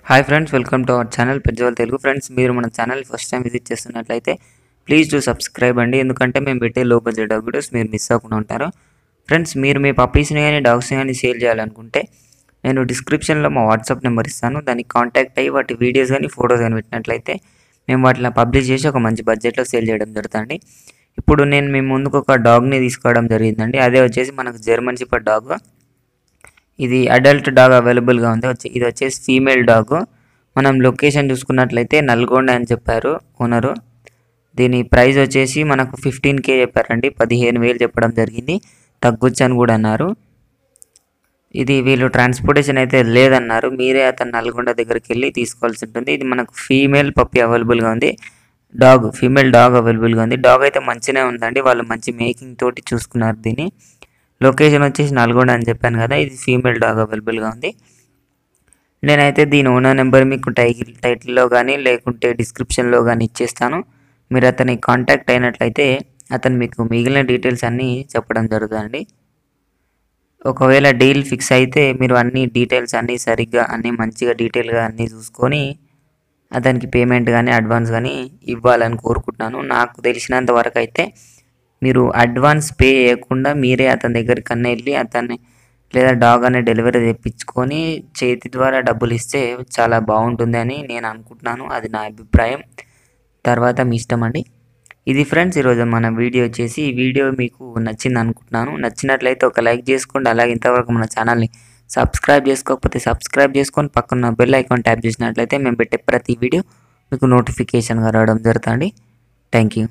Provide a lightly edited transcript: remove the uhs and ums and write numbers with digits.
Hi friends, welcome to our channel పెద్దవాళ్ళ Telugu. Friends, మీరు మన ఛానల్ ఫస్ట్ టైం విజిట్ చేస్తున్నట్లయితే ప్లీజ్ డూ సబ్స్క్రైబ్ అండి. ఎందుకంటే మేము పెట్టే లో బడ్జెట్ వీడియోస్ మీరు మిస్ అవ్వకుండా ఉంటారు. ఫ్రెండ్స్, మీరు మీ పప్పీస్ని కానీ డాగ్స్ని కానీ సేల్ చేయాలనుకుంటే నేను డిస్క్రిప్షన్లో మా వాట్సాప్ నెంబర్ ఇస్తాను. దానికి కాంటాక్ట్ అయ్యి వాటి వీడియోస్ కానీ ఫొటోస్ కానీ పెట్టినట్లయితే మేము వాటిని పబ్లిష్ చేసి ఒక మంచి బడ్జెట్లో సేల్ చేయడం జరుగుతుంది. ఇప్పుడు నేను మీ ముందుకు ఒక డాగ్ని తీసుకోవడం జరిగిందండి. అదే వచ్చేసి మనకు జర్మన్ షెపర్డ్ డాగ్. ఇది అడల్ట్ డాగ్ అవైలబుల్గా ఉంది. ఇది వచ్చేసి ఫీమేల్ డాగ్. మనం లొకేషన్ చూసుకున్నట్లయితే నల్గొండ అని చెప్పారు ఓనరు. దీని ప్రైస్ వచ్చేసి మనకు 15K చెప్పారండి. 15,000 చెప్పడం జరిగింది. తగ్గొచ్చు అని కూడా అన్నారు. ఇది వీళ్ళు ట్రాన్స్పోర్టేషన్ అయితే లేదన్నారు. మీరే అతను నల్గొండ దగ్గరికి వెళ్ళి తీసుకోవాల్సి ఉంటుంది. ఇది మనకు ఫీమేల్ పప్పీ అవైలబుల్గా ఉంది. ఫీమేల్ డాగ్ అవైలబుల్గా ఉంది. డాగ్ అయితే మంచిగానే ఉందండి. వాళ్ళు మంచి మేకింగ్ తోటి చూసుకున్నారు దీన్ని. లొకేషన్ వచ్చేసి నల్గొండ అని చెప్పాను కదా. ఇది ఫీమేల్ డాగ్ అవైలబుల్గా ఉంది. నేనైతే దీని ఓనర్ నెంబర్ మీకు టైటిల్లో కానీ లేకుంటే డిస్క్రిప్షన్లో కానీ ఇచ్చేస్తాను. మీరు అతనికి కాంటాక్ట్ అయినట్లయితే అతను మీకు మిగిలిన డీటెయిల్స్ అన్నీ చెప్పడం జరుగుతుంది. ఒకవేళ డీల్ ఫిక్స్ అయితే మీరు అన్ని డీటెయిల్స్ అన్నీ సరిగ్గా అన్నీ మంచిగా డీటెయిల్గా అన్నీ చూసుకొని అతనికి పేమెంట్ కానీ అడ్వాన్స్ కానీ ఇవ్వాలని కోరుకుంటున్నాను. నాకు తెలిసినంత వరకు అయితే మీరు అడ్వాన్స్ పే చేయకుండా మీరే అతని దగ్గరికి అన్నీ వెళ్ళి అతన్ని లేదా డాగ్ అనే డెలివరీ తెప్పించుకొని చేతి ద్వారా డబ్బులు ఇస్తే చాలా బాగుంటుంది అని నేను అనుకుంటున్నాను. అది నా అభిప్రాయం. తర్వాత మీ ఇష్టం అండి. ఇది ఫ్రెండ్స్, ఈరోజు మన వీడియో వచ్చేసి ఈ వీడియో మీకు నచ్చింది అనుకుంటున్నాను. నచ్చినట్లయితే ఒక లైక్ చేసుకోండి. అలాగే ఇంతవరకు మన ఛానల్ని సబ్స్క్రైబ్ చేసుకోకపోతే సబ్స్క్రైబ్ చేసుకొని పక్కన బెల్ ఐకాన్ ట్యాప్ చేసినట్లయితే మేము పెట్టే ప్రతి వీడియో మీకు నోటిఫికేషన్గా రావడం జరుగుతుంది. Thank you.